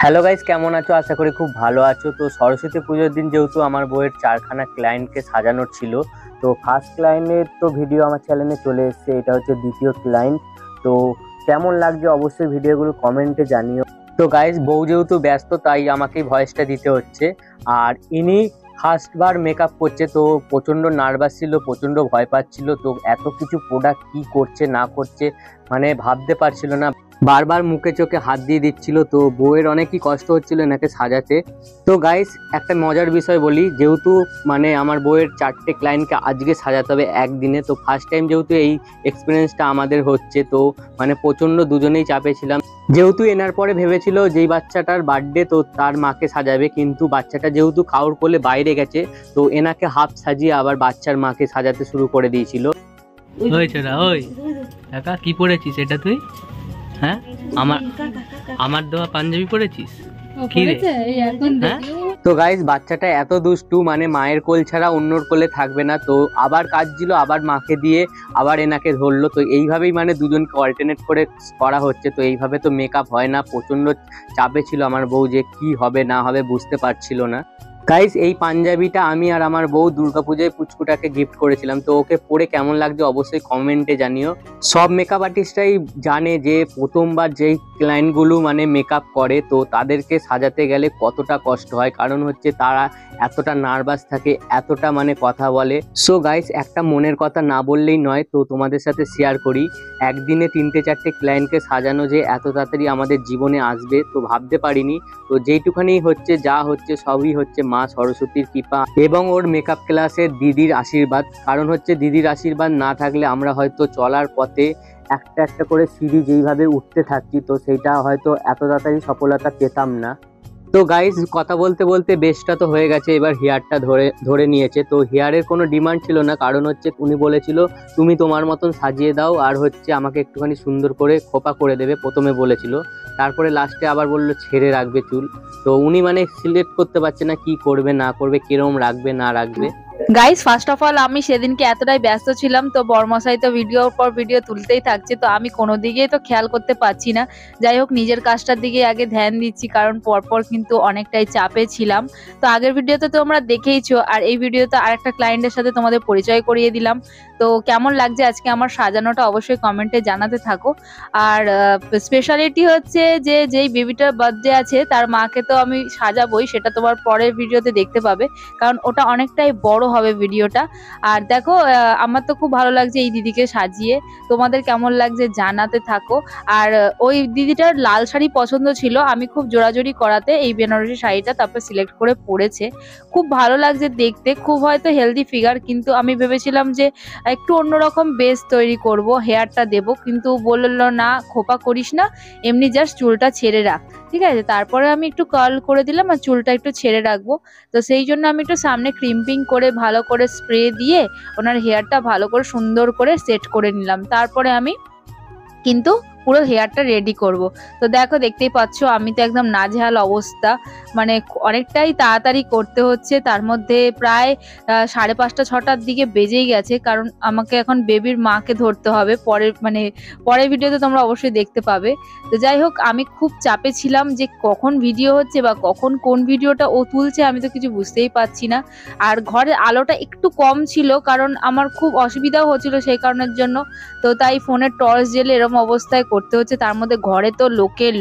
Hello guys, কেমন আছো? আশা করি খুব ভালো আছো। তো সরস্বতী পুজোর দিন যেহেতু আমার বউয়ের 4খানা ক্লায়েন্টকে সাজানোর ছিল, তো ফার্স্ট ক্লায়েন্টের তো ভিডিও আমার চ্যানেলে চলে এসেছে। এটা হচ্ছে দ্বিতীয় ক্লায়েন্ট। তো কেমন লাগছে অবশ্যই ভিডিওগুলো কমেন্টে জানিও। তো গাইস, বউ যেহেতু ব্যস্ত তাই আমাকেই ভয়েসটা দিতে হচ্ছে। আর ইনি ফার্স্ট বার মেকআপ করছে, তো প্রচণ্ড নার্ভাস ছিল, প্রচণ্ড ভয় পাচ্ছিল। তো এত কিছু প্রোডাক্ট কি করছে না করছে মানে ভাবতে পারছিল না, বারবার মুখে চোখে হাত দিয়ে দিচ্ছিল। তো বউয়ের অনেকই কষ্ট হচ্ছিল এনাকে সাজাতে। তো গাইস, একটা মজার বিষয় বলি, যেহেতু মানে আমার বউয়ের 4টে ক্লায়েন্টকে আজকে সাজাতে হবে একদিনে, তো ফার্স্ট টাইম যেহেতু এই এক্সপিরিয়েন্সটা আমাদের হচ্ছে, তো মানে প্রচণ্ড দুজনেই চাপে ছিলাম। যেহেতু এনার পরে ভেবেছিল যেই বাচ্চাটার বার্থডে তো তার মাকে সাজাবে, কিন্তু বাচ্চাটা যেহেতু কাউর কোলে বাইরে গেছে, তো এনাকে হাফ সাজিয়ে আবার বাচ্চার মাকে সাজাতে শুরু করে দিয়েছিল। ওই ছোড়া, ওই কাকা কি পড়েছিস এটা তুই? হ্যাঁ, আমার আমার দেওয়া পাঞ্জাবি পড়েছিস কি রে? হ্যাঁ, তো গাইস, বাচ্চাটা এত দুষ্টু, মানে মায়ের কোল ছাড়া অন্যর কোলে থাকবে না। তো আবার কাজ ছিল, আবার মাকে দিয়ে আবার এনাকে ধরলো। তো এইভাবেই মানে দুজনকে অল্টারনেট করে করা হচ্ছে। তো এইভাবে তো মেকআপ হয় না, প্রচন্ড চাপে ছিল আমার বউ, যে কি হবে না হবে বুঝতে পারছিল না। গাইস, এই পাঞ্জাবিটা আমি আর আমার বউ দুর্গাপূজায় পুচকুটাকে গিফট করেছিলাম। তো ওকে পরে কেমন লাগছে অবশ্যই কমেন্টে জানিও। সব মেকআপ আর্টিস্টরাই জানে যে প্রথমবার যেই ক্লায়েন্টগুলো মানে মেকআপ করে, তো তাদেরকে সাজাতে গেলে কতটা কষ্ট হয়, কারণ হচ্ছে তারা এতটা নার্ভাস থাকে, এতটা মানে কথা বলে। সো গাইস, একটা মনের কথা না বললেই নয়, তো তোমাদের সাথে শেয়ার করি। একদিনে 3-4টে ক্লায়েন্টকে সাজানো যে এত তাড়াতাড়ি আমাদের জীবনে আসবে তো ভাবতে পারিনি। তো যেইটুখানি হচ্ছে, যা হচ্ছে সবই হচ্ছে মা সরস্বতীর কৃপা এবং ওর মেকআপ ক্লাসের দিদির আশীর্বাদ। কারণ হচ্ছে দিদির আশীর্বাদ না থাকলে আমরা হয়তো চলার পথে একটা একটা করে সিঁড়ি যেইভাবে উঠতে থাকছি, তো সেইটা হয়তো এত তাড়াতাড়ি সফলতা পেতাম না। তো গাইজ, কথা বলতে বলতে বেশটা তো হয়ে গেছে, এবার হেয়ারটা ধরে নিয়েছে। তো হেয়ারের কোনো ডিমান্ড ছিল না, কারণ হচ্ছে উনি বলেছিল তুমি তোমার মতন সাজিয়ে দাও, আর হচ্ছে আমাকে একটুখানি সুন্দর করে খোপা করে দেবে, প্রথমে বলেছিল। তারপরে লাস্টে আবার বললো ছেড়ে রাখবে চুল। তো উনি মানে সিলেক্ট করতে পারছে না কি করবে না করবে, কিরম রাখবে না রাখবে। গাইস, ফার্স্ট অফ অল আমি সেদিনকে এতটাই ব্যস্ত ছিলাম, তো বরমশাই তো ভিডিওর পর ভিডিও তুলতেই থাকছে, তো আমি কোনো দিকেই তো খেয়াল করতে পারছি না। যাই হোক, নিজের কাজটার দিকে আগে ধ্যান দিচ্ছি, কারণ পরপর কিন্তু অনেকটাই চাপে ছিলাম। তো আগের ভিডিওতে তোমরা দেখেইছো, আর এই ভিডিওতে আরেকটা ক্লায়েন্টের সাথে তোমাদের পরিচয় করিয়ে দিলাম। তো কেমন লাগছে আজকে আমার সাজানোটা অবশ্যই কমেন্টে জানাতে থাকো। আর স্পেশালিটি হচ্ছে যে যেই বেবিটার বার্থডে আছে তার মাকে তো আমি সাজাবোই, সেটা তোমার পরের ভিডিওতে দেখতে পাবে, কারণ ওটা অনেকটাই বড় হবে ভিডিওটা। আর দেখো, আমার তো খুব ভালো লাগছে এই দিদিকে সাজিয়ে। তোমাদের কেমন লাগছে জানাতে থাকো। আর ওই দিদিটার লাল শাড়ি পছন্দ ছিল, আমি খুব জোরাজোরি করাতে এই বেনারসি শাড়িটা তারপর সিলেক্ট করে পরেছে। খুব ভালো লাগছে দেখতে, খুব হয়তো হেলদি ফিগার, কিন্তু আমি ভেবেছিলাম যে একটু অন্যরকম বেস তৈরি করব, হেয়ারটা দেব, কিন্তু বললো না খোপা করিস না, এমনি জাস্ট চুলটা ছেড়ে রাখ। ঠিক আছে, তারপরে আমি একটু কার্ল করে দিলাম আর চুলটা একটু ছেড়ে রাখবো। তো সেই জন্য আমি একটু সামনে ক্রিম্পিং করে ভালো করে স্প্রে দিয়ে ওনার হেয়ারটা ভালো করে সুন্দর করে সেট করে নিলাম। তারপরে আমি কিন্তু পুরো হেয়ারটা রেডি করব। তো দেখো, দেখতেই পাচ্ছ আমি তো একদম নাজেহাল অবস্থা, মানে অনেকটাই তাড়াতাড়ি করতে হচ্ছে। তার মধ্যে প্রায় 5:30-6টার দিকে বেজেই গেছে, কারণ আমাকে এখন বেবির মাকে ধরতে হবে। পরের ভিডিওতে তোমরা অবশ্যই দেখতে পাবে। তো যাই হোক, আমি খুব চাপে ছিলাম যে কখন ভিডিও হচ্ছে বা কখন কোন ভিডিওটা ও তুলছে, আমি তো কিছু বুঝতেই পারছি না। আর ঘরের আলোটা একটু কম ছিল, কারণ আমার খুব অসুবিধাও হচ্ছিল সেই কারণের জন্য। তো তাই ফোনের টর্চ জেলে এরকম অবস্থায় করতে হচ্ছে। তার মধ্যে ঘরে তো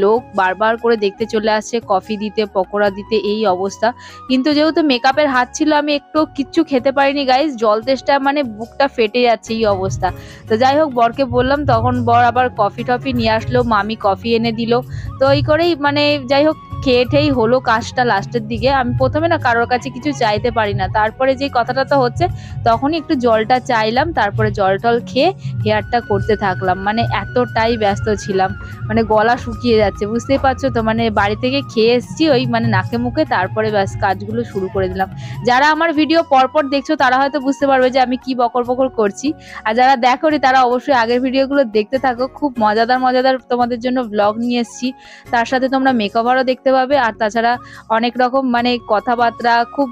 লোক বারবার করে দেখতে চলে আসছে, কফি দিতে, পকোড়া দিতে, এই অবস্থা। কিন্তু যেহেতু মেকআপের হাত ছিল, আমি একটু কিচ্ছু খেতে পারিনি গাইস, জল তেষ্টা মানে বুকটা ফেটে যাচ্ছে এই অবস্থা। তো যাই হোক, বরকে বললাম, তখন বর আবার কফি টফি নিয়ে আসলো, মামি কফি এনে দিল। তো এই করেই মানে যাই হোক খেয়ে ঠেই হলো কাজটা লাস্টের দিকে। আমি প্রথমে না কারোর কাছে কিছু চাইতে পারি না, তারপরে যে কথাটা তো হচ্ছে তখনই একটু জলটা চাইলাম, তারপরে জল টল খেয়ে হেয়ারটা করতে থাকলাম। মানে এতটাই ব্যস্ত ছিলাম, মানে গলা শুকিয়ে যাচ্ছে, বুঝতেই পারছো তো। মানে বাড়ি থেকে খেয়ে এসেছি ওই মানে নাকে মুখে, তারপরে ব্যাস কাজগুলো শুরু করে দিলাম। যারা আমার ভিডিও পরপর দেখছো তারা হয়তো বুঝতে পারবে যে আমি কি বকর বকর করছি, আর যারা দেখোনি তারা অবশ্যই আগের ভিডিওগুলো দেখতে থাকো। খুব মজাদার মজাদার তোমাদের জন্য ব্লগ নিয়ে এসেছি, তার সাথে তোমরা মেকওভারও দেখতে দেখতে পাবে। আর তাছাড়া অনেক রকম মানে কথাবার্তা, খুব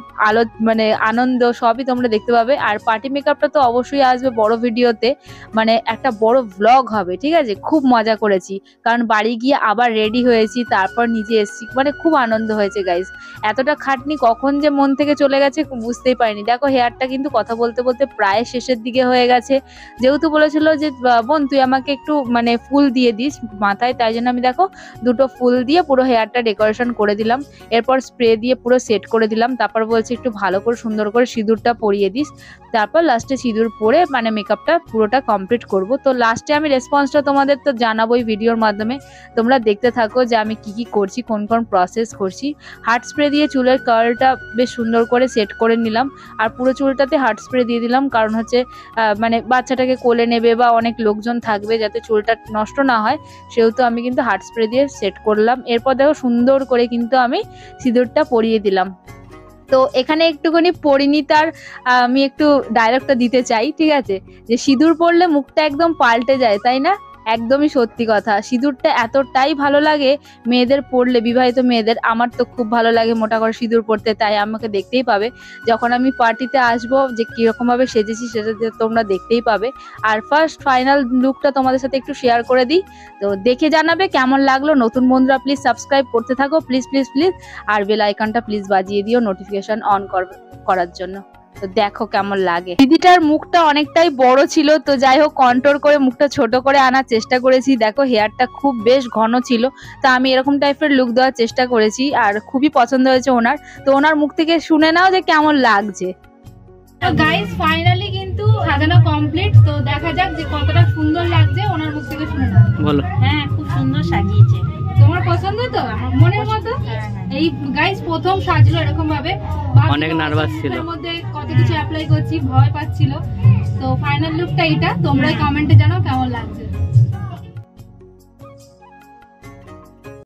মানে আনন্দ সবই তোমরা দেখতে পাবে। আর পার্টি মেকআপটা তো অবশ্যই আসবে বড় ভিডিওতে, মানে একটা বড় ব্লগ হবে, ঠিক আছে। খুব মজা করেছি, কারণ বাড়ি গিয়ে আবার রেডি হয়েছি, তারপর নিজে এসেছি, মানে খুব আনন্দ হয়েছে গাইস। এতটা খাটনি কখন যে মন থেকে চলে গেছে বুঝতেই পারিনি। দেখো হেয়ারটা কিন্তু কথা বলতে বলতে প্রায় শেষের দিকে হয়ে গেছে। যেহেতু বলেছিল যে বোন তুই আমাকে একটু মানে ফুল দিয়ে দিস মাথায়, তাই জন্য আমি দেখো দুটো ফুল দিয়ে পুরো হেয়ারটা ডেকোরেশন করে দিলাম। এরপর স্প্রে দিয়ে পুরো সেট করে দিলাম। তারপর বলছি একটু ভালো করে সুন্দর করে সিঁদুরটা পরিয়ে দিস। তারপর লাস্টে সিঁদুর পরে মানে মেকআপটা পুরোটা কমপ্লিট করব। তো লাস্টে আমি রেসপন্সটা তোমাদের তো জানাবোই ভিডিওর মাধ্যমে, তোমরা দেখতে থাকো যে আমি কি কি করছি, কোন কোন প্রসেস করছি। হার্ট স্প্রে দিয়ে চুলের কার্লটা বেশ সুন্দর করে সেট করে নিলাম। আর পুরো চুলটাতে হার্ট স্প্রে দিয়ে দিলাম, কারণ হচ্ছে মানে বাচ্চাটাকে কোলে নেবে বা অনেক লোকজন থাকবে, যাতে চুলটা নষ্ট না হয়, সেহেতু আমি কিন্তু হার্ট স্প্রে দিয়ে সেট করলাম। এরপর দেখো সুন্দর করে কিন্তু আমি সিঁদুরটা পরিয়ে দিলাম। তো এখানে একটুখানি পরিণীতার আমি একটু ডায়লগটা দিতে চাই, ঠিক আছে, যে সিঁদুর পরলে মুখটা একদম পাল্টে যায়, তাই না? একদমই সত্যি কথা। সিঁদুরটা এতটাই ভালো লাগে মেয়েদের পরলে, বিবাহিত মেয়েদের। আমার তো খুব ভালো লাগে মোটা করে সিঁদুর পরতে, তাই আমাকে দেখতেই পাবে যখন আমি পার্টিতে আসবো যে কিরকম ভাবে সেজেছি, সেটা তোমরা দেখতেই পাবে। আর ফার্স্ট ফাইনাল লুকটা তোমাদের সাথে একটু শেয়ার করে দিই, তো দেখে জানাবে কেমন লাগলো। নতুন বন্ধুরা প্লিজ সাবস্ক্রাইব করতে থাকো, প্লিজ প্লিজ প্লিজ। আর বেল আইকনটা প্লিজ বাজিয়ে দিও নোটিফিকেশন অন করার জন্য। তো দেখো কেমন লাগে। দিদিটার মুখটা অনেকটাই বড় ছিল, তো যাই হোক কন্ট্রোল করে মুখটা ছোট করে আনার চেষ্টা করেছি। দেখো হেয়ারটা খুব বেশ ঘন ছিল, তা আমি এরকম টাইপের লুক দেওয়ার চেষ্টা করেছি, আর খুবই পছন্দ হয়েছে ওনার। তো ওনার মুখ থেকে শুনে নাও যে কেমন লাগছে। তো গাইস ফাইনালি কিন্তু সাজানো কমপ্লিট। তো দেখা যাক যে কতটা সুন্দর লাগছে, ওনার মুখ থেকে শুনে নাও। বলো। হ্যাঁ খুব সুন্দর সাজিয়েছে। তোমার পছন্দ তো আমার মনের মতো? এই গাইস প্রথম সাজলো এরকম ভাবে, অনেক নার্ভাস ছিল, এর মধ্যে কত কিছু অ্যাপ্লাই করছি, ভয় পাচ্ছিল। তো ফাইনাল লুকটা এটা, তোমরা কমেন্টে জানাও কেমন লাগছে।